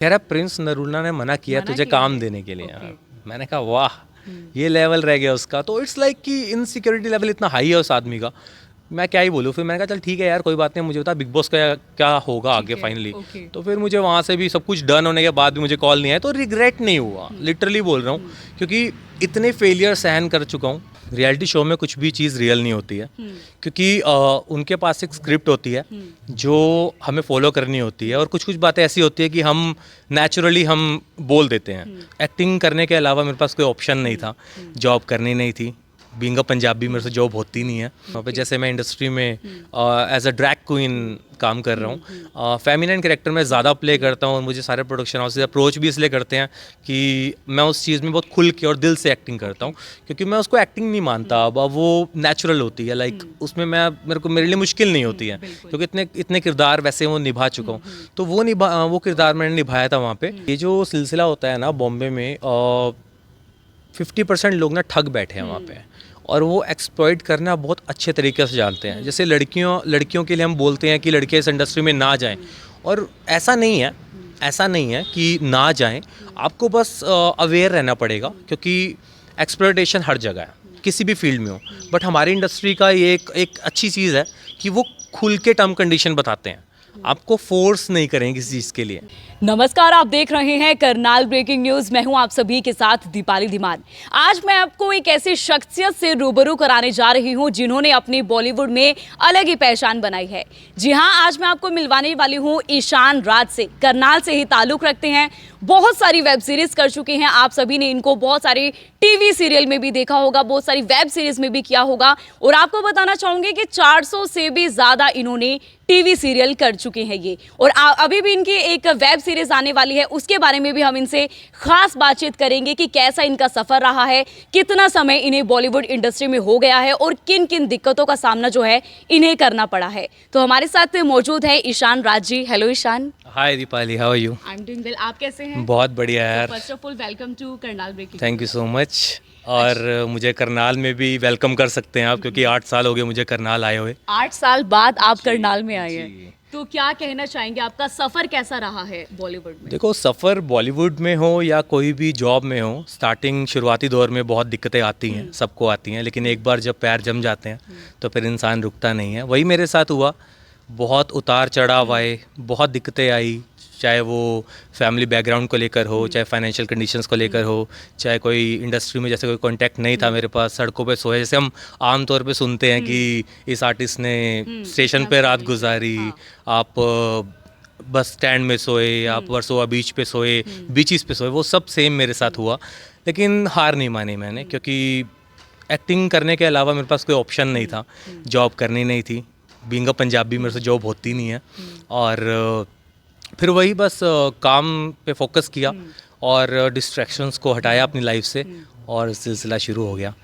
कह रहा प्रिंस नरूला ने मना किया तुझे काम देने के लिए। मैंने कहा वाह, ये लेवल रह गया उसका। तो इट्स लाइक कि इनसिक्योरिटी लेवल इतना हाई है उस आदमी का, मैं क्या ही बोलूँ। फिर मैंने कहा चल ठीक है यार, कोई बात नहीं, मुझे बता बिग बॉस का क्या होगा आगे फाइनली। तो फिर मुझे वहाँ से भी सब कुछ डन होने के बाद भी मुझे कॉल नहीं आया, तो रिग्रेट नहीं हुआ, लिटरली बोल रहा हूँ, क्योंकि इतने फेलियर सहन कर चुका हूँ। रियलिटी शो में कुछ भी चीज़ रियल नहीं होती है, क्योंकि उनके पास एक स्क्रिप्ट होती है जो हमें फॉलो करनी होती है, और कुछ कुछ बातें ऐसी होती है कि हम नेचुरली हम बोल देते हैं। एक्टिंग करने के अलावा मेरे पास कोई ऑप्शन नहीं था, जॉब करनी नहीं थी। बीइंग अ पंजाबी मेरे से जॉब होती नहीं है वहाँ पे। जैसे मैं इंडस्ट्री में एज अ ड्रैग क्वीन काम कर रहा हूँ, फेमिनिन कैरेक्टर में ज़्यादा प्ले करता हूँ, और मुझे सारे प्रोडक्शन हाउसेज अप्रोच भी इसलिए करते हैं कि मैं उस चीज़ में बहुत खुल के और दिल से एक्टिंग करता हूँ, क्योंकि मैं उसको एक्टिंग नहीं मानता। अब वो नेचुरल होती है, लाइक उसमें मेरे लिए मुश्किल नहीं होती है, क्योंकि इतने किरदार वैसे वो निभा चुका हूँ। तो वो किरदार मैंने निभाया था वहाँ पे। ये जो सिलसिला होता है ना बॉम्बे में, 50% लोग ना ठग बैठे हैं वहाँ पे, और वो एक्सप्लॉइट करना बहुत अच्छे तरीके से जानते हैं। जैसे लड़कियों के लिए हम बोलते हैं कि लड़के इस इंडस्ट्री में ना जाएं, और ऐसा नहीं है कि ना जाएं, आपको बस अवेयर रहना पड़ेगा, क्योंकि एक्सप्लॉइटेशन हर जगह है, किसी भी फील्ड में हो। बट हमारी इंडस्ट्री का ये एक अच्छी चीज़ है कि वो खुल के टर्म कंडीशन बताते हैं, आपको फोर्स नहीं करेंगे किसी चीज़ के लिए। नमस्कार, आप देख रहे हैं करनाल ब्रेकिंग न्यूज। मैं हूं आप सभी के साथ दीपाली धीमान। आज मैं आपको एक ऐसी शख्सियत से रूबरू कराने जा रही हूं जिन्होंने अपनी बॉलीवुड में अलग ही पहचान बनाई है। जी हां, आज मैं आपको मिलवाने वाली हूं ईशान राज से। करनाल से ही ताल्लुक रखते हैं, बहुत सारी वेब सीरीज कर चुके हैं। आप सभी ने इनको बहुत सारी टीवी सीरियल में भी देखा होगा, बहुत सारी वेब सीरीज में भी किया होगा, और आपको बताना चाहूंगी कि 400 से भी ज्यादा इन्होंने टीवी सीरियल कर चुके हैं ये। और अभी भी इनकी एक वेब सीरीज आने वाली है, उसके बारे में भी हम इनसे खास बातचीत करेंगे कि कैसा इनका सफर रहा है, कितना समय इन्हें बॉलीवुड इंडस्ट्री में हो गया है, और किन किन दिक्कतों का सामना जो है इन्हें करना पड़ा है। तो हमारे साथ मौजूद है Ishaan Raj ji. Hello Ishaan. Hi Deepali, how are you? I am doing well. आप कैसे हैं? बहुत बढ़िया यार। First of all welcome to Karnal breaking. Thank you so much. और मुझे करनाल में भी वेलकम कर सकते हैं आप, क्योंकि 8 साल हो गए मुझे करनाल आए हुए। 8 साल बाद आप करनाल में आए हैं, तो क्या कहना चाहेंगे, आपका सफ़र कैसा रहा है बॉलीवुड में? देखो, सफ़र बॉलीवुड में हो या कोई भी जॉब में हो, स्टार्टिंग शुरुआती दौर में बहुत दिक्कतें आती हैं, सबको आती हैं, लेकिन एक बार जब पैर जम जाते हैं तो फिर इंसान रुकता नहीं है। वही मेरे साथ हुआ, बहुत उतार चढ़ाव आए, बहुत दिक्कतें आई, चाहे वो फैमिली बैकग्राउंड को लेकर हो, चाहे फाइनेंशियल कंडीशंस को लेकर हो, चाहे कोई इंडस्ट्री में जैसे कोई कांटेक्ट नहीं था मेरे पास, सड़कों पे सोए, जैसे हम आम तौर पे सुनते हैं कि इस आर्टिस्ट ने स्टेशन पे रात गुजारी, आप बस स्टैंड में सोए, आप वर्सोवा बीच पे सोए, बीचेस पे सोए, वो सब सेम मेरे साथ हुआ। लेकिन हार नहीं मानी मैंने, क्योंकि एक्टिंग करने के अलावा मेरे पास कोई ऑप्शन नहीं था, जॉब करनी नहीं थी। बीइंग अ पंजाबी मेरे से जॉब होती नहीं है, और फिर वही बस काम पे फोकस किया और डिस्ट्रैक्शंस को हटाया अपनी लाइफ से, और सिलसिला शुरू हो गया।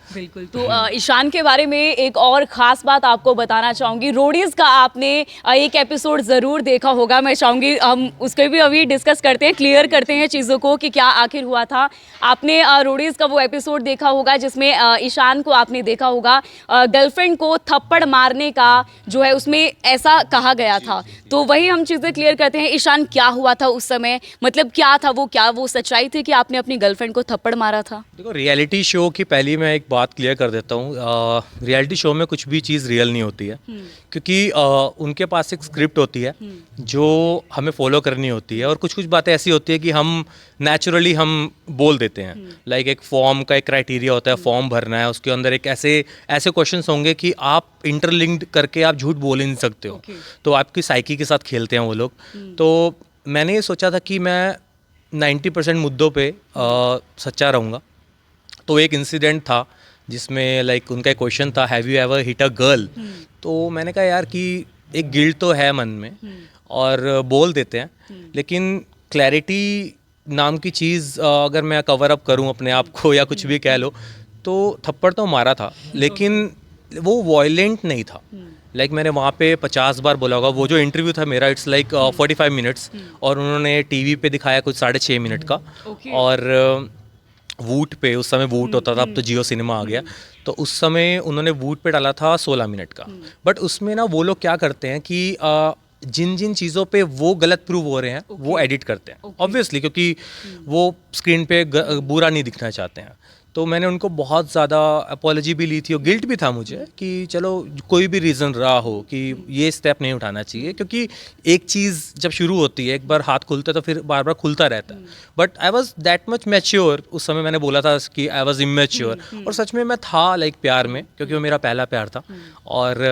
बिल्कुल। तो ईशान के बारे में एक और ख़ास बात आपको बताना चाहूँगी। रोडीज़ का आपने एक एपिसोड ज़रूर देखा होगा। मैं चाहूँगी हम उसके भी अभी डिस्कस करते हैं, क्लियर करते हैं चीज़ों को कि क्या आखिर हुआ था। आपने रोडीज़ का वो एपिसोड देखा होगा जिसमें ईशान को आपने देखा होगा गर्लफ्रेंड को थप्पड़ मारने का जो है उसमें ऐसा कहा गया था। तो वही हम चीज़ें क्लियर करते हैं। ईशान, क्या हुआ था उस समय, मतलब क्या था वो, क्या वो सच्चाई थी कि आपने अपनी गर्लफ्रेंड को थप्पड़ मारा था? देखो, रियलिटी शो की पहली मैं एक बात क्लियर कर देता हूँ, रियलिटी शो में कुछ भी चीज़ रियल नहीं होती है, क्योंकि उनके पास एक स्क्रिप्ट होती है जो हमें फॉलो करनी होती है, और कुछ कुछ बातें ऐसी होती है कि हम नेचुरली हम बोल देते हैं। लाइक एक फॉर्म का एक क्राइटेरिया होता है, फॉर्म भरना है, उसके अंदर एक ऐसे क्वेश्चंस होंगे कि आप इंटरलिंक्ड करके आप झूठ बोल ही नहीं सकते हो। तो आपकी साइकी के साथ खेलते हैं वो लोग। तो मैंने ये सोचा था कि मैं 90% मुद्दों पे सच्चा रहूँगा। तो एक इंसिडेंट था जिसमें लाइक उनका एक क्वेश्चन था, have you ever hit a girl? तो मैंने कहा यार कि एक गिल्ट तो है मन में, और बोल देते हैं, लेकिन क्लैरिटी नाम की चीज़ अगर मैं कवर अप करूं अपने आप को या कुछ भी कह लो, तो थप्पड़ तो मारा था, लेकिन वो वॉयलेंट नहीं था। लाइक मैंने वहाँ पे 50 बार बोला होगा। वो जो इंटरव्यू था मेरा, इट्स लाइक 45 मिनट्स, और उन्होंने टीवी पे दिखाया कुछ 6.5 मिनट का। और वूट पे, उस समय वूट होता था, अब तो जियो सिनेमा आ गया, तो उस समय उन्होंने वूट पे डाला था 16 मिनट का। बट उसमें ना वो लोग क्या करते हैं कि जिन जिन चीज़ों पे वो गलत प्रूव हो रहे हैं वो एडिट करते हैं ऑब्वियसली, क्योंकि वो स्क्रीन पे बुरा नहीं दिखना चाहते हैं। तो मैंने उनको बहुत ज़्यादा अपॉलॉजी भी ली थी और गिल्ट भी था मुझे कि चलो कोई भी रीज़न रहा हो कि ये स्टेप नहीं उठाना चाहिए, क्योंकि एक चीज़ जब शुरू होती है एक बार हाथ खुलता है तो फिर बार बार खुलता रहता है। But I was that much mature, उस समय मैंने बोला था कि आई वॉज इमेच्योर, और सच में मैं था लाइक प्यार में, क्योंकि वो मेरा पहला प्यार था और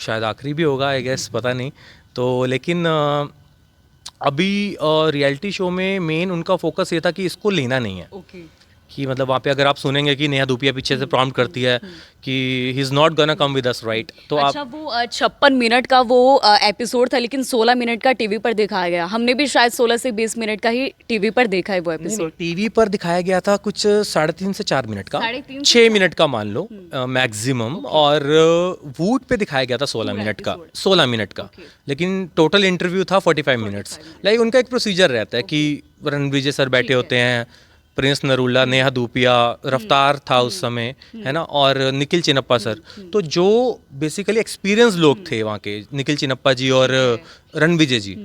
शायद आखिरी भी होगा आई गेस, पता नहीं। तो लेकिन अभी रियलिटी शो में मेन उनका फोकस ये था कि इसको लेना नहीं है। कि मतलब वहाँ पे अगर आप सुनेंगे कि नेहा धूपिया पीछे से प्रॉम्प्ट करती है कि he is not gonna come with us, right? तो अच्छा, वो 56 मिनट का वो एपिसोड था, लेकिन 16 मिनट का टीवी पर दिखाया गया। हमने भी शायद 16 से 20 मिनट का ही टीवी पर देखा है वो एपिसोड। टीवी पर दिखाया गया था कुछ 3.5 से 4 मिनट का, 6 मिनट का मान लो मैक्सिमम, और वूट पे दिखाया गया था 16 मिनट का, 16 मिनट का। लेकिन टोटल इंटरव्यू था 45 मिनट्स। लाइक उनका एक प्रोसीजर रहता है कि रणविजय सर बैठे होते हैं, प्रिंस नरूला, नेहा धूपिया, रफ्तार था उस समय, है ना, और निखिल चिनप्पा सर। तो जो बेसिकली एक्सपीरियंस लोग थे वहाँ के, निखिल चिनप्पा जी और रणविजय जी,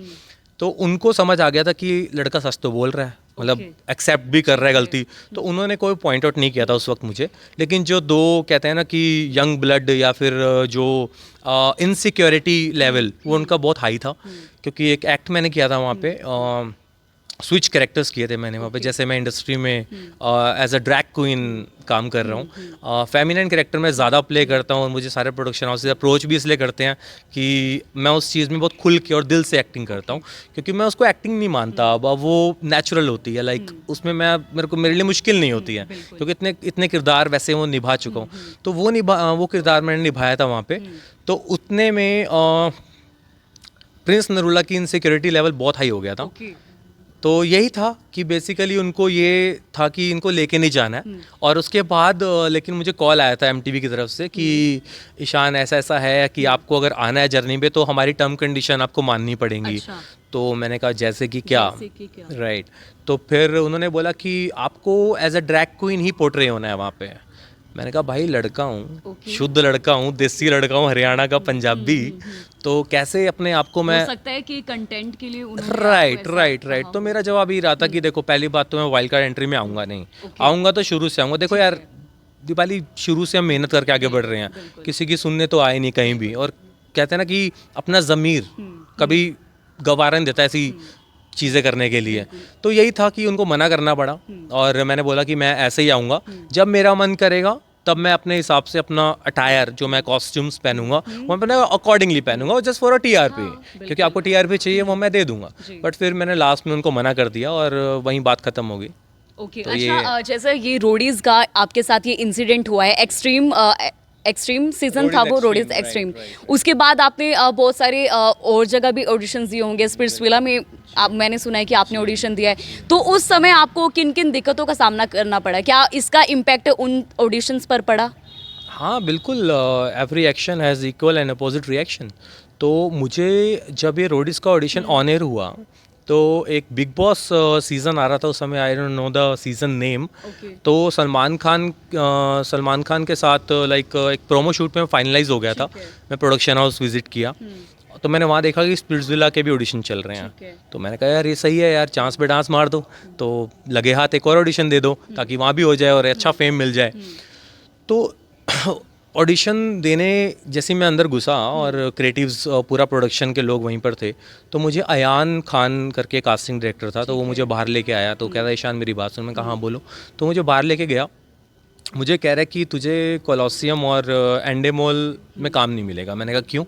तो उनको समझ आ गया था कि लड़का सच तो बोल रहा है, मतलब एक्सेप्ट भी कर रहा है गलती। तो उन्होंने कोई पॉइंट आउट नहीं किया था उस वक्त मुझे। लेकिन जो दो कहते हैं ना कि यंग ब्लड या फिर जो इनसिक्योरिटी लेवल, वो उनका बहुत हाई था, क्योंकि एक एक्ट मैंने किया था वहाँ पे, स्विच कैरेक्टर्स किए थे मैंने वहाँ पे। जैसे मैं इंडस्ट्री में एज अ ड्रैग क्वीन काम कर रहा हूँ, फेमिनिन कैरेक्टर में ज़्यादा प्ले करता हूँ, और मुझे सारे प्रोडक्शन हाउसेज अप्रोच भी इसलिए करते हैं कि मैं उस चीज़ में बहुत खुल के और दिल से एक्टिंग करता हूँ, क्योंकि मैं उसको एक्टिंग नहीं मानता। अब वो नेचुरल होती है, लाइक उसमें मेरे लिए मुश्किल नहीं होती है, क्योंकि इतने किरदार वैसे वो निभा चुका हूँ। तो वो किरदार मैंने निभाया था वहाँ पे। तो उतने में प्रिंस नरूला की इनसिक्योरिटी लेवल बहुत हाई हो गया था। तो यही था कि बेसिकली उनको ये था कि इनको लेके नहीं जाना है। और उसके बाद लेकिन मुझे कॉल आया था एमटीवी की तरफ से कि ईशान ऐसा ऐसा है कि आपको अगर आना है जर्नी पे तो हमारी टर्म कंडीशन आपको माननी पड़ेंगी। अच्छा। तो मैंने कहा जैसे कि क्या? राइट। तो फिर उन्होंने बोला कि आपको एज अ ड्रैग क्वीन ही पोर्ट्रे होना है वहाँ पे। मैंने कहा भाई लड़का हूँ, शुद्ध लड़का हूँ, देसी लड़का हूँ, हरियाणा का पंजाबी, तो कैसे अपने आप को मैं, हो सकता है कि कंटेंट के लिए उन्होंने राइट। तो मेरा जवाब ये रहा था कि देखो पहली बात तो मैं वाइल्ड कार्ड एंट्री में आऊँगा नहीं, आऊँगा तो शुरू से आऊँगा। देखो यार दीपाली, शुरू से हम मेहनत करके आगे बढ़ रहे हैं, किसी की सुनने तो आए नहीं कहीं भी। और कहते हैं ना कि अपना ज़मीर कभी गवारा नहीं देता ऐसी चीज़ें करने के लिए। तो यही था कि उनको मना करना पड़ा, और मैंने बोला कि मैं ऐसे ही आऊँगा, जब मेरा मन करेगा तब मैं अपने हिसाब से अपना अटायर जो मैं कॉस्ट्यूम्स पहनूंगा वो मैं अकॉर्डिंगली पहनूंगा, जस्ट फॉर अ टीआरपी, क्योंकि आपको टीआरपी चाहिए वो मैं दे दूंगा। बट फिर मैंने लास्ट में उनको मना कर दिया और वहीं बात खत्म हो गई। ओके। अच्छा, जैसे ये रोडीज का आपके साथ ये इंसिडेंट हुआ है, एक्सट्रीम सीजन था वो रोडीज एक्सट्रीम, उसके बाद आपने बहुत सारे और जगह भी ऑडिशंस दिए होंगे, स्पिट्सविला में मैंने सुना है कि आपने ऑडिशन दिया है। तो उस समय आपको किन किन दिक्कतों का सामना करना पड़ा? क्या इसका इम्पैक्ट उन ऑडिशंस पर पड़ा? हाँ बिल्कुल, every action has equal and opposite reaction. तो मुझे जब ये रोडीज का ऑडिशन ऑन एयर हुआ तो एक बिग बॉस सीज़न आ रहा था उस समय, I don't know the season name. तो सलमान खान के साथ लाइक एक प्रोमो शूट में फाइनलाइज हो गया था। मैं प्रोडक्शन हाउस विजिट किया तो मैंने वहाँ देखा कि स्पिट्सविला के भी ऑडिशन चल रहे हैं। तो मैंने कहा यार ये सही है यार, चांस पे डांस मार दो, तो लगे हाथ एक और ऑडिशन दे दो ताकि वहाँ भी हो जाए और अच्छा फेम मिल जाए। तो ऑडिशन देने जैसे मैं अंदर घुसा और क्रिएटिव्स पूरा प्रोडक्शन के लोग वहीं पर थे, तो मुझे अयान खान करके कास्टिंग डायरेक्टर था, तो वो मुझे बाहर लेके आया। तो कह रहा ईशान मेरी बात सुन। मैं कहा हाँ बोलो। तो मुझे बाहर लेके गया, मुझे कह रहा है कि तुझे कोलोसियम और एंडेमोल में काम नहीं मिलेगा। मैंने कहा क्यों?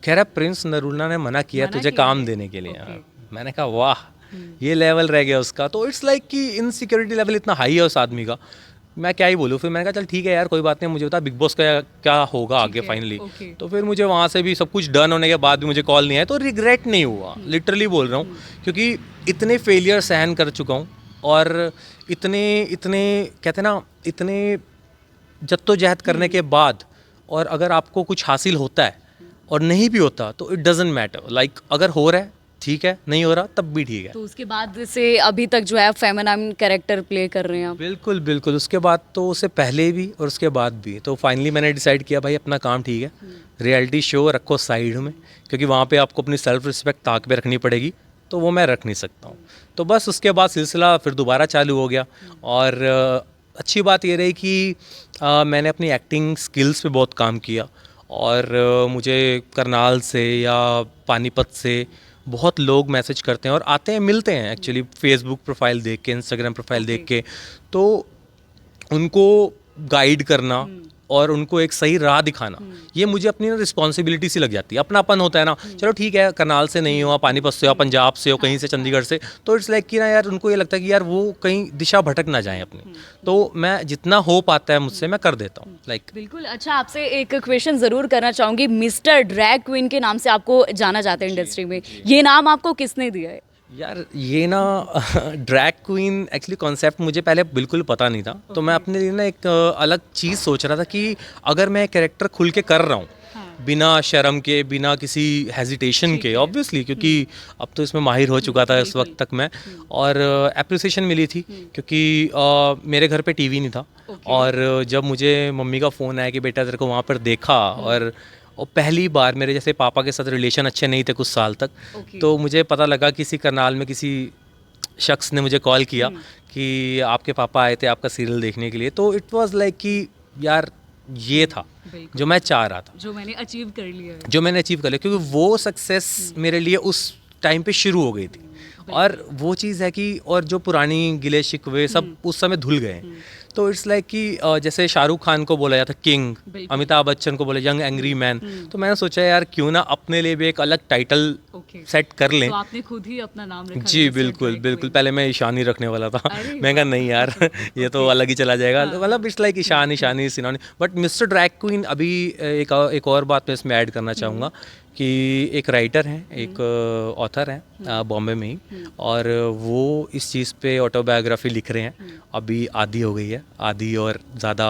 कह रहा प्रिंस नरूला ने मना किया तुझे काम देने के लिए। मैंने कहा वाह, ये लेवल रह गया उसका। तो इट्स लाइक कि इनसिक्योरिटी लेवल इतना हाई है उस आदमी का, मैं क्या ही बोलूँ। फिर मैंने कहा चल ठीक है यार कोई बात नहीं, मुझे बता बिग बॉस का क्या होगा आगे फाइनली। तो फिर मुझे वहाँ से भी सब कुछ डन होने के बाद भी मुझे कॉल नहीं आया, तो रिग्रेट नहीं हुआ, लिटरली बोल रहा हूँ, क्योंकि इतने फेलियर सहन कर चुका हूँ और इतने कहते ना, इतने जद्दोजहद करने के बाद, और अगर आपको कुछ हासिल होता है और नहीं भी होता तो इट डजेंट मैटर। लाइक अगर हो रहा है ठीक है, नहीं हो रहा तब भी ठीक है। तो उसके बाद से अभी तक जो है फेमिनाइन कैरेक्टर प्ले कर रहे हैं आप? बिल्कुल बिल्कुल, उसके बाद तो उससे पहले भी और उसके बाद भी। तो फाइनली मैंने डिसाइड किया भाई अपना काम ठीक है, रियलिटी शो रखो साइड में, क्योंकि वहाँ पे आपको अपनी सेल्फ रिस्पेक्ट ताक पे रखनी पड़ेगी, तो वो मैं रख नहीं सकता हूँ। तो बस उसके बाद सिलसिला फिर दोबारा चालू हो गया। और अच्छी बात ये रही कि मैंने अपनी एक्टिंग स्किल्स पे बहुत काम किया। और मुझे करनाल से या पानीपत से बहुत लोग मैसेज करते हैं और आते हैं, मिलते हैं एक्चुअली, फेसबुक प्रोफाइल देख के, इंस्टाग्राम प्रोफाइल देख के। तो उनको गाइड करना और उनको एक सही राह दिखाना, ये मुझे अपनी ना रिस्पॉन्सिबिलिटी सी लग जाती है। अपनापन होता है ना, चलो ठीक है, करनाल से नहीं हो, पानीपत से हो, पंजाब से हो, कहीं से, चंडीगढ़ से, तो इट्स लाइक कि ना यार उनको ये लगता है कि यार वो कहीं दिशा भटक ना जाए अपनी। तो मैं जितना हो पाता है मुझसे मैं कर देता हूँ लाइक। बिल्कुल। अच्छा, आपसे एक क्वेश्चन ज़रूर करना चाहूँगी। मिस्टर ड्रैग क्वीन के नाम से आपको जाना जाता है इंडस्ट्री में, ये नाम आपको किसने दिया है? यार ये ना ड्रैग क्वीन एक्चुअली कॉन्सेप्ट मुझे पहले बिल्कुल पता नहीं था। तो मैं अपने लिए ना एक अलग चीज़ सोच रहा था कि अगर मैं कैरेक्टर खुल के कर रहा हूँ, बिना शर्म के, बिना किसी हेजिटेशन के, ऑब्वियसली, क्योंकि अब तो इसमें माहिर हो चुका था इस वक्त तक मैं, और एप्रिसिएशन मिली थी क्योंकि मेरे घर पे टीवी नहीं था। और जब मुझे मम्मी का फ़ोन आया कि बेटा तेरे को वहाँ पर देखा, और पहली बार मेरे जैसे पापा के साथ रिलेशन अच्छे नहीं थे कुछ साल तक, तो मुझे पता लगा किसी करनाल में किसी शख्स ने मुझे कॉल किया कि आपके पापा आए थे आपका सीरियल देखने के लिए। तो इट वाज लाइक कि यार ये था जो मैं चाह रहा था, जो मैंने अचीव कर लिया है। जो मैंने अचीव कर लिया, क्योंकि वो सक्सेस मेरे लिए उस टाइम पे शुरू हो गई थी। और वो चीज़ है कि और जो पुरानी गिले शिकवे सब उस समय धुल गए। तो इट्स लाइक कि जैसे शाहरुख खान को बोला जाता किंग, अमिताभ बच्चन को बोला यंग एंग्री मैन, तो मैंने सोचा यार क्यों ना अपने लिए भी एक अलग टाइटल सेट कर लें। तो आपने खुद ही अपना नाम रखा? जी बिल्कुल बिल्कुल। पहले मैं ईशानी रखने वाला था, मैं कहा नहीं यार ये तो अलग ही चला जाएगा। तो मतलब it's like Ishaan, Ishaani, Sinani. But mister drag queen अभी एक और बात मैं इसमें ऐड करना चाहूँगा कि एक राइटर हैं, एक ऑथर हैं बॉम्बे में ही, और वो इस चीज़ पे ऑटोबायोग्राफी लिख रहे हैं। अभी आधी हो गई है, आधी और ज़्यादा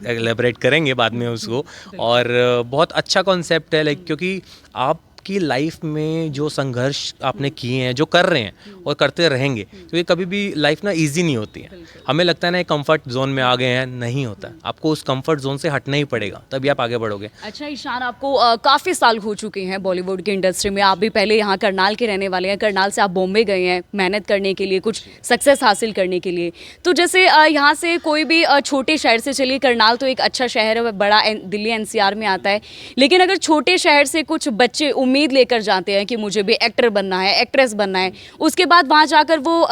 एलेबरेट करेंगे बाद में उसको। और बहुत अच्छा कॉन्सेप्ट है लाइक, क्योंकि आपकी लाइफ में जो संघर्ष आपने किए हैं, जो कर रहे हैं और करते रहेंगे, क्योंकि कभी भी लाइफ ना इजी नहीं होती है। हमें लगता है ना एक कंफर्ट जोन में आ गए हैं, नहीं होता है। आपको उस कंफर्ट जोन से हटना ही पड़ेगा, तभी आप आगे बढ़ोगे। अच्छा ईशान, आपको काफ़ी साल हो चुके हैं बॉलीवुड की इंडस्ट्री में। आप भी पहले यहाँ करनाल के रहने वाले हैं, करनाल से आप बॉम्बे गए हैं मेहनत करने के लिए, कुछ सक्सेस हासिल करने के लिए। तो जैसे यहाँ से कोई भी छोटे शहर से, चलिए करनाल तो एक अच्छा शहर है, बड़ा दिल्ली एनसीआर में आता है, लेकिन अगर छोटे शहर से कुछ बच्चे उम्मीद लेकर जाते हैं कि मुझे भी एक्टर बनना है, एक्ट्रेस बनना है, उसके बाद वहाँ जाकर वो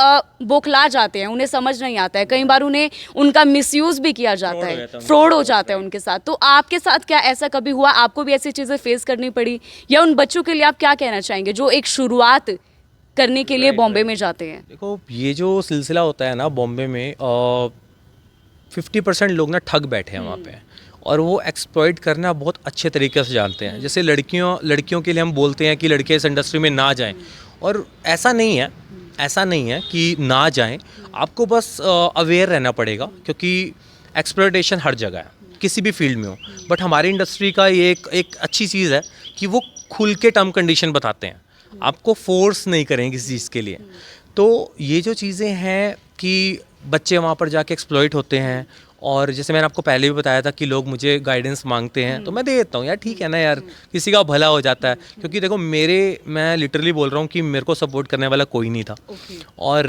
बौखला जाते हैं, उन्हें समझ नहीं आता है, कई बार उन्हें उनका मिसयूज़ भी किया जाता है, फ्रॉड हो जाता है उनके साथ। तो आपके साथ क्या ऐसा कभी हुआ? आपको भी ऐसी चीज़ें फेस करनी पड़ी? या उन बच्चों के लिए आप क्या कहना चाहेंगे जो एक शुरुआत करने के लिए बॉम्बे में जाते हैं? देखो ये जो सिलसिला होता है ना बॉम्बे में, 50% लोग ना ठग बैठे हैं वहाँ पे, और वो एक्सप्लॉइट करना बहुत अच्छे तरीके से जानते हैं। जैसे लड़कियों के लिए हम बोलते हैं कि लड़के इस इंडस्ट्री में ना जाएं, और ऐसा नहीं है कि ना जाएं। आपको बस अवेयर रहना पड़ेगा, क्योंकि एक्सप्लॉइटेशन हर जगह है, किसी भी फील्ड में हो। बट हमारी इंडस्ट्री का ये एक अच्छी चीज़ है कि वो खुल के टर्म कंडीशन बताते हैं, आपको फोर्स नहीं करेंगे किसी चीज़ के लिए। तो ये जो चीज़ें हैं कि बच्चे वहाँ पर जाके एक्सप्लॉइट होते हैं, और जैसे मैंने आपको पहले भी बताया था कि लोग मुझे गाइडेंस मांगते हैं, तो मैं दे देता हूँ यार, ठीक है ना यार, किसी का भला हो जाता है। क्योंकि देखो मैं लिटरली बोल रहा हूँ कि मेरे को सपोर्ट करने वाला कोई नहीं था। और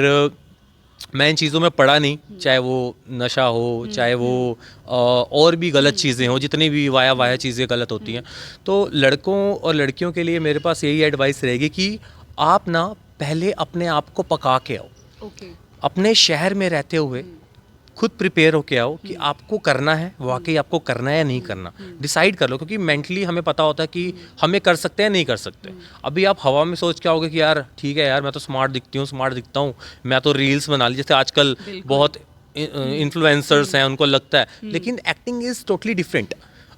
मैं इन चीज़ों में पड़ा नहीं, चाहे वो नशा हो, चाहे वो और भी गलत चीज़ें हो, जितनी भी वाया चीज़ें गलत होती हैं। तो लड़कों और लड़कियों के लिए मेरे पास यही एडवाइस रहेगी कि आप ना पहले अपने आप को पका के आओ, अपने शहर में रहते हुए खुद प्रिपेयर होके आओ कि आपको करना है, वाकई आपको करना है या नहीं करना, डिसाइड कर लो। क्योंकि मेंटली हमें पता होता है कि हमें कर सकते हैं नहीं कर सकते। अभी आप हवा में सोच के आओगे कि यार ठीक है यार, मैं तो स्मार्ट दिखता हूँ, मैं तो रील्स बना ली, जैसे आजकल बहुत इन्फ्लुएंसर्स हैं, उनको लगता है, लेकिन एक्टिंग इज़ टोटली डिफरेंट।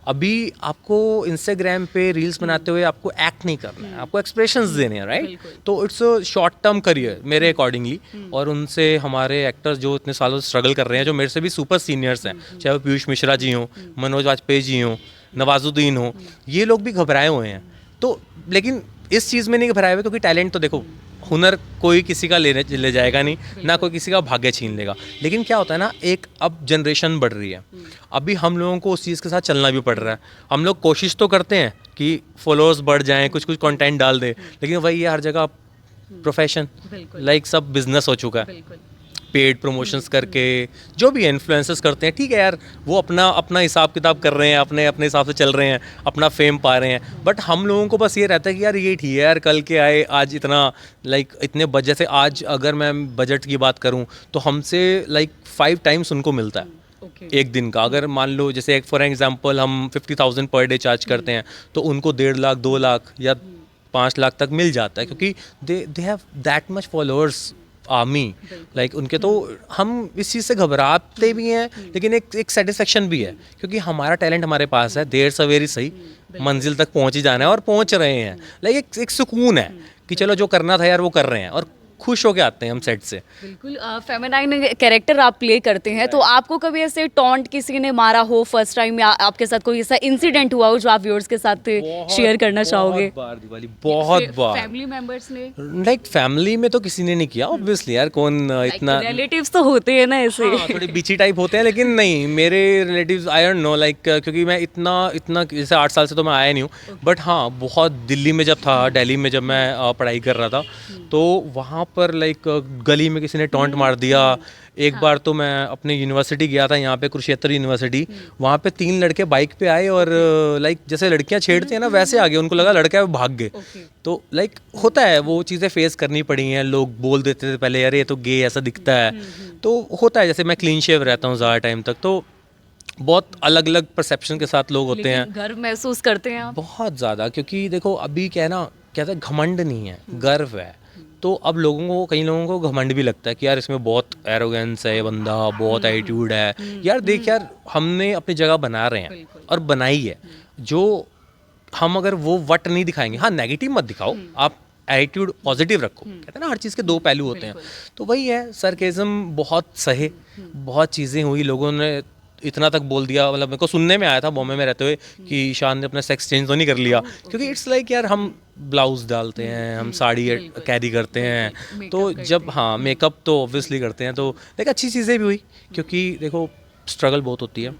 अभी आपको इंस्टाग्राम पे रील्स बनाते हुए आपको एक्ट नहीं करना है, आपको एक्सप्रेशंस देने हैं, राइट? तो it's a short term career मेरे अकॉर्डिंगली। और उनसे हमारे एक्टर्स जो इतने सालों से स्ट्रगल कर रहे हैं, जो मेरे से भी सुपर सीनियर्स हैं, चाहे वो पीयूष मिश्रा जी हों, मनोज वाजपेयी जी हों, नवाजुद्दीन हो, ये लोग भी घबराए हुए हैं। तो लेकिन इस चीज़ में नहीं घबराए हुए, क्योंकि टैलेंट तो देखो, हुनर कोई किसी का ले जाएगा नहीं, ना कोई किसी का भाग्य छीन लेगा। लेकिन क्या होता है ना, एक अब जनरेशन बढ़ रही है, अभी हम लोगों को उस चीज़ के साथ चलना भी पड़ रहा है। हम लोग कोशिश तो करते हैं कि फॉलोअर्स बढ़ जाएं, कुछ कुछ कंटेंट डाल दें, लेकिन वही है, हर जगह प्रोफेशन, लाइक सब बिजनेस हो चुका है। पेड प्रमोशंस करके जो भी इन्फ्लुएंसर्स करते हैं, ठीक है यार, वो अपना अपना हिसाब किताब कर रहे हैं, अपने अपने हिसाब से चल रहे हैं, अपना फेम पा रहे हैं। बट हम लोगों को बस ये रहता है कि यार ये ठीक है यार, कल के आए आज इतना लाइक इतने बजट से, आज अगर मैं बजट की बात करूं तो हमसे लाइक 5 टाइम्स उनको मिलता है एक दिन का। अगर मान लो जैसे एक फॉर एग्जांपल हम 50,000 पर डे चार्ज करते हैं, तो उनको 1.5 लाख 2 लाख या 5 लाख तक मिल जाता है, क्योंकि they have that much followers army like उनके। तो हम इस चीज़ से घबराते भी हैं, लेकिन एक सेटिस्फेक्शन भी है, क्योंकि हमारा टैलेंट हमारे पास है, देर सवेरी सही मंजिल तक पहुंच ही जाना है, और पहुंच रहे हैं। लाइक एक सुकून है कि चलो जो करना था यार वो कर रहे हैं, और खुश होके आते हैं हम सेट से। बिल्कुल फेमिनाइन कैरेक्टर आप प्ले करते हैं, तो आपको कभी ऐसे टॉन्ट किसी ने मारा हो फर्स्ट टाइम, या आपके साथ कोई ऐसा इंसिडेंट हुआ हो जो आप व्यूअर्स के साथ शेयर करना चाहोगे? बहुत बार दिवाली, बहुत बार। फैमिली मेंबर्स ने? लाइक फैमिली में तो किसी ने नहीं किया ऑब्वियसली यार, कौन इतना, रिलेटिव्स तो होते हैं ना ऐसे। हाँ, थोड़े बीची टाइप होते हैं, लेकिन नहीं, मेरे relatives I don't know like, क्योंकि मैं इतना जैसे 8 साल से तो मैं आया नहीं हूँ। बट हाँ, बहुत दिल्ली में जब था, दिल्ली में जब मैं पढ़ाई कर रहा था, तो वहाँ पर लाइक गली में किसी ने टॉन्ट मार दिया। एक बार तो मैं अपने यूनिवर्सिटी गया था, यहाँ पे कुरुक्षेत्र यूनिवर्सिटी, वहाँ पे 3 लड़के बाइक पे आए और लाइक जैसे लड़कियाँ छेड़ते हैं ना वैसे आ गए, उनको लगा लड़का है, वो भाग गए। तो लाइक होता है, वो चीज़ें फेस करनी पड़ी हैं। लोग बोल देते थे पहले, अरे ये तो गे ऐसा दिखता है, तो होता है। जैसे मैं क्लीन शेव रहता हूँ ज़्यादा टाइम तक, तो बहुत अलग अलग परसेप्शन के साथ लोग होते हैं। गर्व महसूस करते हैं आप? बहुत ज़्यादा, क्योंकि देखो अभी क्या है ना, कहते हैं घमंड नहीं है, गर्व है। तो अब लोगों को, कई लोगों को घमंड भी लगता है कि यार इसमें बहुत एरोगेंस है, ये बंदा बहुत एटीट्यूड है। यार देख यार, हमने अपनी जगह बना रहे हैं और बनाई है, जो हम अगर वो वट नहीं दिखाएंगे, हाँ नेगेटिव मत दिखाओ, आप एटीट्यूड पॉजिटिव रखो। कहते हैं ना हर चीज़ के 2 पहलू होते हैं। तो वही है, सरकेज़म बहुत सहे, बहुत चीज़ें हुई, लोगों ने इतना तक बोल दिया, मतलब मेरे को सुनने में आया था बॉम्बे में रहते हुए कि ईशान ने अपना सेक्स चेंज तो नहीं कर लिया, क्योंकि इट्स लाइक यार हम ब्लाउज डालते हैं, हम साड़ी कैरी करते हैं, तो जब हाँ मेकअप तो ऑब्वियसली करते हैं, तो लाइक अच्छी चीज़ें भी हुई, क्योंकि देखो स्ट्रगल बहुत होती है,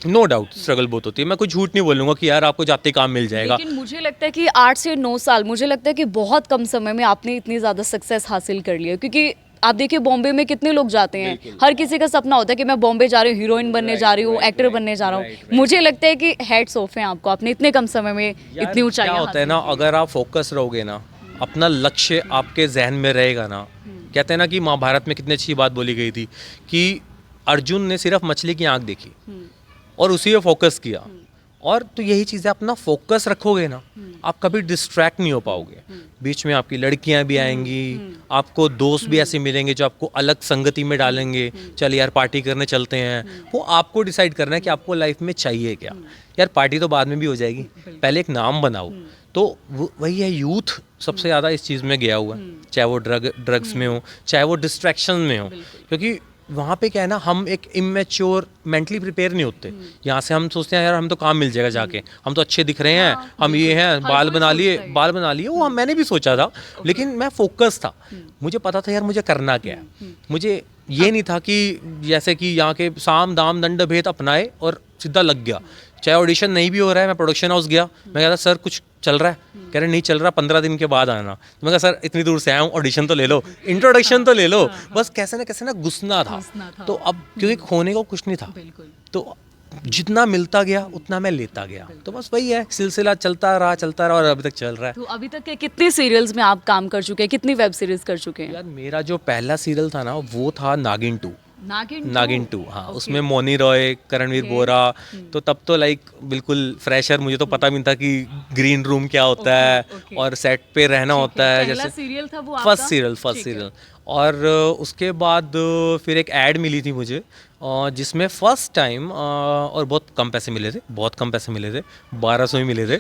नो डाउट स्ट्रगल बहुत होती है। मैं कोई झूठ नहीं बोलूँगा कि यार आपको जाते काम मिल जाएगा। लेकिन मुझे लगता है कि 8 से 9 साल, मुझे लगता है कि बहुत कम समय में आपने इतनी ज़्यादा सक्सेस हासिल कर लिया, क्योंकि आप देखिए बॉम्बे में कितने लोग जाते हैं, हर किसी का सपना होता है कि मैं बॉम्बे जा रही हूँ, हीरोइन बनने जा रही हूँ, एक्टर बनने जा रहा हूँ। मुझे लगता है कि हेड्स ऑफ है आपको, आपने इतने कम समय में इतनी ऊंचाई। क्या होता है ना, अगर आप फोकस रहोगे ना, अपना लक्ष्य आपके जहन में रहेगा ना, कहते हैं ना कि महाभारत में कितनी अच्छी बात बोली गई थी कि अर्जुन ने सिर्फ मछली की आंख देखी और उसी पे फोकस किया, और तो यही चीज़ें, अपना फोकस रखोगे ना, आप कभी डिस्ट्रैक्ट नहीं हो पाओगे। बीच में आपकी लड़कियां भी आएंगी, आपको दोस्त भी ऐसे मिलेंगे जो आपको अलग संगति में डालेंगे, चल यार पार्टी करने चलते हैं। वो आपको डिसाइड करना है कि आपको लाइफ में चाहिए क्या। यार पार्टी तो बाद में भी हो जाएगी, पहले एक नाम बनाओ। तो वही है, यूथ सबसे ज़्यादा इस चीज़ में गया हुआ है, चाहे वो ड्रग्स में हो, चाहे वो डिस्ट्रैक्शन में हो, क्योंकि वहाँ पे क्या है ना, हम एक इमेच्योर, मेंटली प्रिपेयर नहीं होते। यहाँ से हम सोचते हैं यार हम तो काम मिल जाएगा जाके, हम तो अच्छे दिख रहे हैं, हम ये हैं, बाल बना लिए, वो मैंने भी सोचा था, लेकिन मैं फोकस था, मुझे पता था यार मुझे करना क्या है। मुझे ये नहीं था कि जैसे कि यहाँ के साम दाम दंड भेद अपनाए और सीधा लग गया। चाहे ऑडिशन नहीं भी हो रहा है, मैं प्रोडक्शन हाउस गया, मैं कहता सर कुछ चल रहा है, कह रहे नहीं चल रहा, 15 दिन के बाद आना। तो मैं कहा सर इतनी दूर से आया हूँ, ऑडिशन तो ले लो, इंट्रोडक्शन तो ले लो। बस कैसे ना घुसना था। तो अब क्योंकि खोने को कुछ नहीं था, तो जितना मिलता गया उतना मैं लेता गया। तो बस वही है, सिलसिला चलता रहा और अभी तक चल रहा है। तो अभी तक के कितने सीरियल्स में आप काम कर चुके हैं, कितनी वेब सीरीज कर चुके हैं? यार मेरा जो पहला सीरियल था ना, वो था नागिन 2। नागिन 2, हाँ। उसमें मोनी रॉय, करणवीर बोरा, तो तब तो लाइक बिल्कुल फ्रेशर, मुझे तो पता भी नहीं था कि ग्रीन रूम क्या होता है और सेट पे रहना होता है। जैसे सीरियल था वो फर्स्ट सीरियल। और उसके बाद फिर एक ऐड मिली थी मुझे, जिसमें फर्स्ट टाइम, और बहुत कम पैसे मिले थे, 1200 ही मिले थे।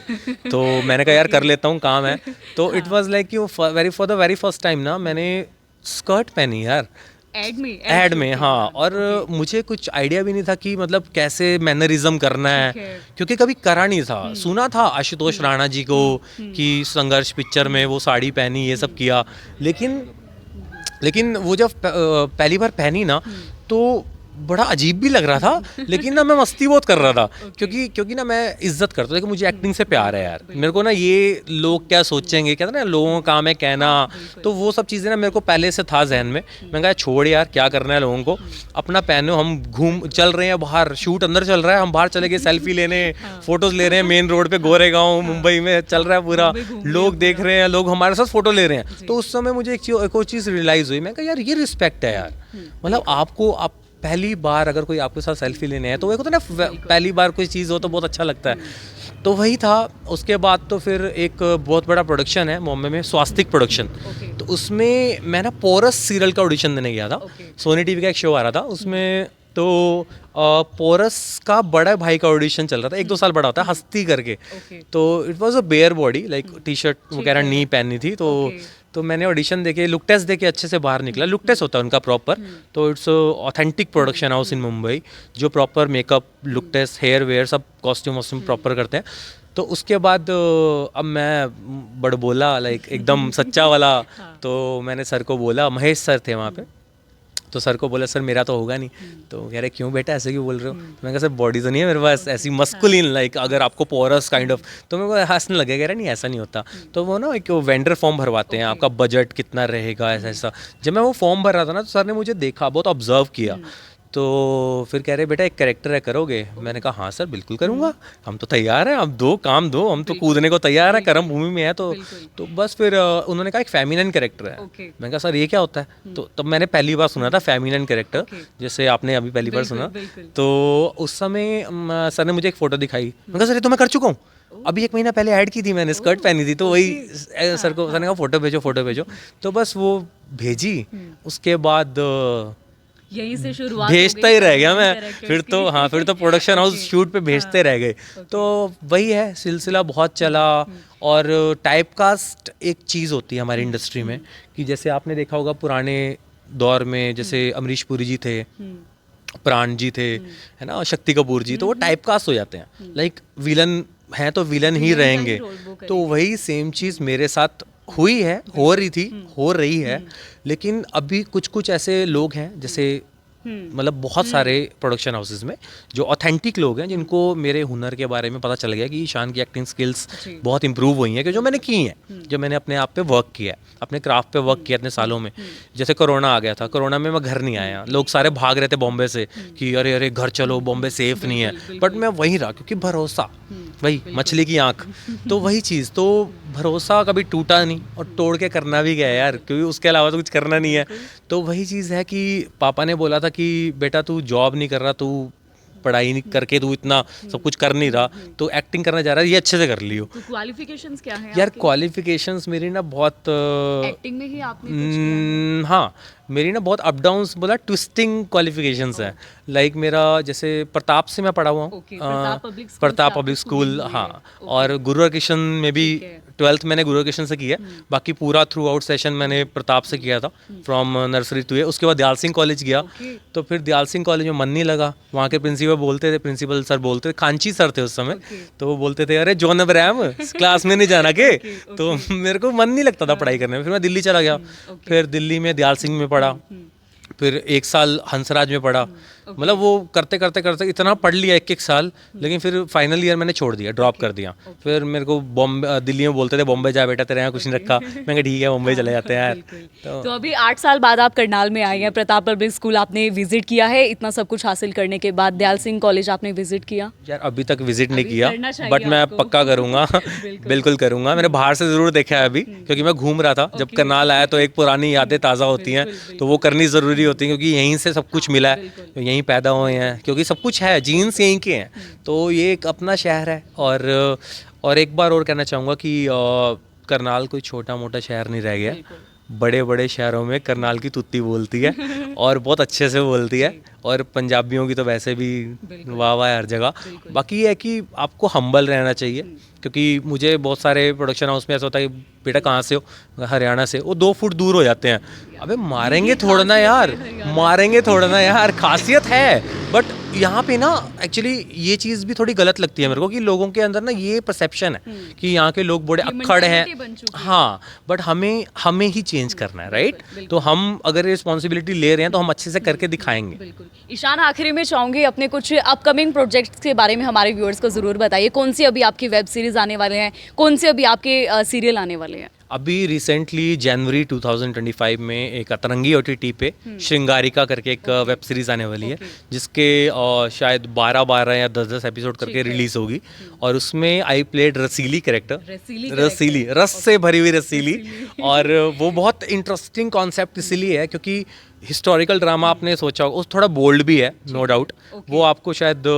तो मैंने कहा यार कर लेता हूँ, काम है। तो इट वाज लाइक कि for the very first time ना मैंने स्कर्ट पहनी यार। ऐड में हाँ। और मुझे कुछ आइडिया भी नहीं था कि मतलब कैसे मैनरिज्म करना है, क्योंकि कभी करा नहीं था। सुना था आशुतोष राणा जी को कि संघर्ष पिक्चर में वो साड़ी पहनी, ये सब किया, लेकिन वो जब पहली बार पहनी ना तो बड़ा अजीब भी लग रहा था, लेकिन ना मैं मस्ती बहुत कर रहा था। क्योंकि ना मैं इज्जत करता था कि मुझे एक्टिंग से प्यार है यार। मेरे को ना ये लोग क्या सोचेंगे, कहते ना लोगों का काम है कहना, तो वो सब चीज़ें ना मेरे को पहले से था जहन में। मैं कहा छोड़ यार, क्या करना है लोगों को, अपना पहनो। हम घूम चल रहे हैं बाहर, शूट अंदर चल रहा है, हम बाहर चले गए सेल्फी लेने, फोटोज़ ले रहे हैं मेन रोड पे, गोरेगांव मुंबई में चल रहा है पूरा, लोग देख रहे हैं, लोग हमारे साथ फोटो ले रहे हैं। तो उस समय मुझे एक और चीज़ रियलाइज़ हुई। मैं कहा यार ये रिस्पेक्ट है यार, मतलब आप पहली बार अगर कोई आपके साथ सेल्फी लेने है तो एक होता है ना, पहली बार कोई चीज़ हो तो बहुत अच्छा लगता है। तो वही था। उसके बाद तो फिर एक बहुत बड़ा प्रोडक्शन है बॉम्बे में, स्वास्तिक प्रोडक्शन। तो उसमें मैं ना पोरस सीरियल का ऑडिशन देने गया था। सोनी टीवी का एक शो आ रहा था उसमें, तो पोरस का बड़ा भाई का ऑडिशन चल रहा था, 1-2 साल बड़ा होता है, हस्ती करके। तो it was a bare body, like T shirt वगैरह नहीं पहनी थी। तो मैंने ऑडिशन देके, लुक टेस्ट देके अच्छे से बाहर निकला। लुक टेस्ट होता है उनका प्रॉपर, तो it's authentic production house in Mumbai, जो proper makeup, look test, hair wear सब कॉस्ट्यूम वॉस्ट्यूम प्रॉपर करते हैं। तो उसके बाद अब मैं बड़बोला, लाइक एकदम सच्चा वाला। तो मैंने सर को बोला, महेश सर थे वहाँ पे, तो सर को बोला सर मेरा तो होगा नहीं। तो कह रहे क्यों बेटा ऐसे क्यों बोल रहे हो? तो मैं कहा सर बॉडी तो नहीं है मेरे पास ऐसी मस्कुलिन, लाइक अगर आपको पोरस काइंड ऑफ। तो मेरे को हंसने लगे, कह रहे नहीं ऐसा नहीं होता। तो वो ना एक वेंडर फॉर्म भरवाते हैं, आपका बजट कितना रहेगा ऐसा। जब मैं वो फॉर्म भर रहा था ना, तो सर ने मुझे देखा, बहुत ऑब्जर्व किया। तो फिर कह रहे बेटा एक कैरेक्टर है, करोगे? मैंने कहा हाँ सर बिल्कुल करूँगा, हम तो तैयार हैं, अब दो काम दो, हम तो कूदने को तैयार हैं, कर्म भूमि में है। तो बस फिर उन्होंने कहा एक फेमिनिन कैरेक्टर है। मैंने कहा सर ये क्या होता है? तो तब मैंने पहली बार सुना था फेमिनिन कैरेक्टर, जैसे आपने अभी पहली बार सुना। तो उस समय सर ने मुझे एक फ़ोटो दिखाई। मैंने कहा सर ये तो मैं कर चुका हूँ, अभी 1 महीना पहले ऐड की थी मैंने, स्कर्ट पहनी थी। तो वही सर ने कहा फ़ोटो भेजो। तो बस वो भेजी। उसके बाद यहीं से शुरुआत भेजता ही रह गया मैं। फिर तो प्रोडक्शन हाउस शूट पे भेजते रह गए। तो वही है, सिलसिला बहुत चला। और टाइपकास्ट एक चीज़ होती है हमारी इंडस्ट्री में, कि जैसे आपने देखा होगा पुराने दौर में, जैसे अमरीश पुरी जी थे, प्राण जी थे, है ना, शक्ति कपूर जी, तो वो टाइपकास्ट हो जाते हैं, लाइक विलन हैं तो विलन ही रहेंगे। तो वही सेम चीज़ मेरे साथ हुई है, हो रही है। लेकिन अभी कुछ ऐसे लोग हैं, जैसे मतलब बहुत सारे प्रोडक्शन हाउसेस में जो ऑथेंटिक लोग हैं, जिनको मेरे हुनर के बारे में पता चल गया कि ईशान की एक्टिंग स्किल्स बहुत इंप्रूव हुई हैं, कि जो मैंने की हैं, जो मैंने अपने आप पे वर्क किया, अपने क्राफ्ट पे वर्क किया इतने सालों में। जैसे कोरोना आ गया था, कोरोना में मैं घर नहीं आया, लोग सारे भाग रहे थे बॉम्बे से कि अरे घर चलो, बॉम्बे सेफ नहीं है। बट मैं वहीं रहा, क्योंकि भरोसा, वही मछली की आँख। तो वही चीज़, तो भरोसा कभी टूटा नहीं, और तोड़ के करना भी गया यार, क्योंकि उसके अलावा तो कुछ करना नहीं है। तो वही चीज़ है कि पापा ने बोला था कि बेटा तू जॉब नहीं कर रहा, तू पढ़ाई नहीं करके तू इतना सब कुछ कर नहीं रहा, तो एक्टिंग करना चाह रहा है, ये अच्छे से कर लियो। तो क्वालिफिकेशंस क्या हैं यार आपके? क्वालिफिकेशंस मेरी ना बहुत एक्टिंग में ही आपने कुछ किया है? हाँ, मेरी ना बहुत अप डाउन्स, बोला ट्विस्टिंग क्वालिफिकेशंस हैं। लाइक मेरा जैसे प्रताप से मैं पढ़ा हुआ हूँ, प्रताप पब्लिक स्कूल, हाँ। और गुरु किशन में भी 12th मैंने गुरु किशन से किया, बाकी पूरा थ्रू आउट सेशन मैंने प्रताप से किया था, फ्रॉम नर्सरी टू। उसके बाद दयाल सिंह कॉलेज गया। तो फिर दयाल सिंह कॉलेज में मन नहीं लगा, वहाँ के प्रिंसिपल सर बोलते थे, कांची सर थे उस समय, तो वो बोलते थे अरे जॉन अब्राहम क्लास में नहीं जाना के। तो मेरे को मन नहीं लगता था पढ़ाई करने में। फिर मैं दिल्ली चला गया, फिर दिल्ली में दयाल सिंह में पढ़ा, फिर 1 साल हंसराज में पढ़ा। मतलब वो करते करते इतना पढ़ लिया 1 साल, लेकिन फिर फाइनल ईयर मैंने छोड़ दिया, ड्रॉप कर दिया। फिर मेरे को बॉम्बे, दिल्ली में बोलते थे बॉम्बे जा बेटा, तेरे यहाँ कुछ नहीं रखा। मैं कहा ठीक है बॉम्बे चले जाते हैं यार। तो अभी 8 साल बाद आप करनाल में आए हैं, प्रताप पब्लिक स्कूल आपने विजिट किया है, इतना सब कुछ हासिल करने के बाद दयाल सिंह कॉलेज आपने विजिट किया? यार अभी तक विजिट नहीं किया, बट मैं पक्का करूँगा। बिल्कुल करूँगा। मैंने बाहर से ज़रूर देखा है अभी, क्योंकि मैं घूम रहा था जब करनाल आया, तो एक पुरानी यादें ताज़ा होती हैं, तो वो करनी ज़रूरी होती है, क्योंकि यहीं से सब कुछ मिला है, यहीं पैदा हुए हैं, क्योंकि सब कुछ है, जीन्स यहीं के हैं। तो ये एक अपना शहर है। और एक बार और कहना चाहूँगा कि करनाल कोई छोटा मोटा शहर नहीं रह गया। बड़े बड़े शहरों में करनाल की तुत्ती बोलती है, और बहुत अच्छे से बोलती है। और पंजाबियों की तो वैसे भी वाह वाह हर जगह। बाकी ये है कि आपको हम्बल रहना चाहिए, क्योंकि मुझे बहुत सारे प्रोडक्शन हाउस में ऐसा होता है कि बेटा कहाँ से हो, हरियाणा से, वो 2 फुट दूर हो जाते हैं। अबे मारेंगे थोड़ा ना यार, मारेंगे थोड़ा ना यार, खासियत है। बट यहाँ पे ना एक्चुअली ये चीज़ भी थोड़ी गलत लगती है मेरे को कि लोगों के अंदर ना ये परसेप्शन है कि यहाँ के लोग बड़े अक्खड़ हैं। हाँ, बट हमें ही चेंज करना है, राइट? तो हम अगर रिस्पॉन्सिबिलिटी ले रहे हैं तो हम अच्छे से करके दिखाएंगे। बिल्कुल। ईशान, आखिरी में चाहूंगी अपने कुछ अपकमिंग प्रोजेक्ट्स के बारे में हमारे व्यूअर्स को जरूर बताइए। कौन सी अभी आपकी वेब सीरीज आने वाले हैं, कौन से अभी आपके सीरियल आने वाले हैं? अभी रिसेंटली जनवरी 2025 में एक अतरंगी OTT पे श्रृंगारिका करके एक वेब सीरीज आने वाली है, जिसके शायद 12 या 10 एपिसोड करके रिलीज होगी। और उसमें आई प्लेड रसीली कैरेक्टर, रसीली, रस से भरी हुई रसीली। और वो बहुत इंटरेस्टिंग कॉन्सेप्ट इसीलिए है क्योंकि हिस्टोरिकल ड्रामा आपने सोचा होगा, थोड़ा बोल्ड भी है, नो डाउट। वो आपको शायद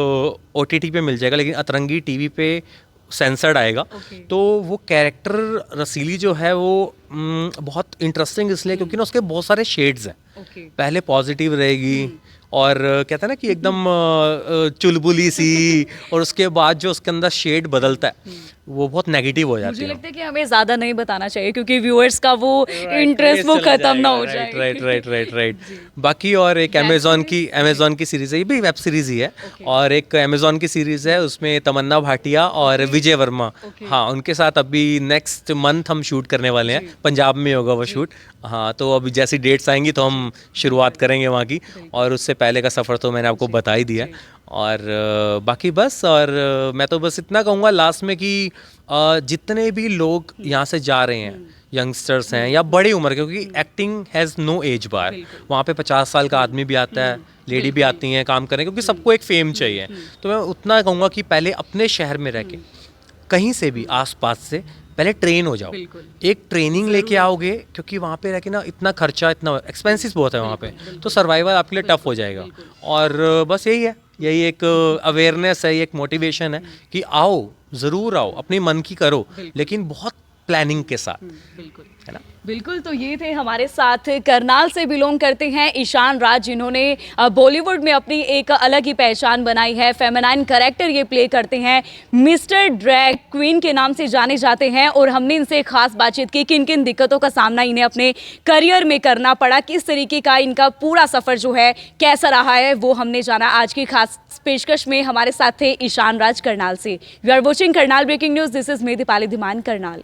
OTT पे मिल जाएगा, लेकिन अतरंगी TV पे सेंसर्ड आएगा। तो वो कैरेक्टर रसीली जो है वो बहुत इंटरेस्टिंग इसलिए क्योंकि ना उसके बहुत सारे शेड्स हैं। पहले पॉजिटिव रहेगी और कहते हैं ना कि एकदम चुलबुली सी, और उसके बाद जो उसके अंदर शेड बदलता है वो बहुत नेगेटिव हो जाती मुझे है। लगता है कि हमें ज्यादा नहीं बताना चाहिए क्योंकि व्यूअर्स का वो इंटरेस्ट वो खत्म ना हो जाए। राइट। बाकी और एक अमेजोन की सीरीज है, ये भी वेब सीरीज ही है। और एक अमेजोन की सीरीज है, उसमें तमन्ना भाटिया और विजय वर्मा, हाँ, उनके साथ अभी नेक्स्ट मंथ हम शूट करने वाले हैं। पंजाब में होगा वो शूट। हाँ, तो अभी जैसी डेट्स आएंगी तो हम शुरुआत करेंगे वहाँ की। और उससे पहले का सफ़र तो मैंने आपको बता ही दिया। और बाकी बस, और मैं तो बस इतना कहूँगा लास्ट में कि जितने भी लोग यहाँ से जा रहे हैं, यंगस्टर्स हैं या बड़ी उम्र के, क्योंकि एक्टिंग हैज़ नो एज बार। वहाँ पे 50 साल का आदमी भी आता है, लेडी भी आती हैं काम करने, क्योंकि सबको एक फेम चाहिए। तो मैं उतना कहूँगा कि पहले अपने शहर में रह के कहीं से भी आसपास से पहले ट्रेन हो जाओ, एक ट्रेनिंग लेके आओगे, क्योंकि वहाँ पे रह के ना इतना खर्चा, इतना एक्सपेंसिस बहुत है वहाँ पे, तो सर्वाइवल आपके लिए टफ हो जाएगा। और बस यही एक अवेयरनेस है, एक मोटिवेशन है कि आओ, ज़रूर आओ, अपनी मन की करो, लेकिन बहुत प्लानिंग के साथ, है ना? बिल्कुल। तो ये थे हमारे साथ, करनाल से बिलोंग करते हैं ईशान राज, जिन्होंने बॉलीवुड में अपनी एक अलग ही पहचान बनाई है। फेमिनाइन कैरेक्टर ये प्ले करते हैं, मिस्टर ड्रैग क्वीन के नाम से जाने जाते हैं। और हमने इनसे खास बातचीत की, किन किन दिक्कतों का सामना इन्हें अपने करियर में करना पड़ा, किस तरीके का इनका पूरा सफ़र जो है कैसा रहा है, वो हमने जाना। आज की खास पेशकश में हमारे साथ थे ईशान राज करनाल से। We are watching Karnal breaking news. This is me Deepali Dhiman, Karnal.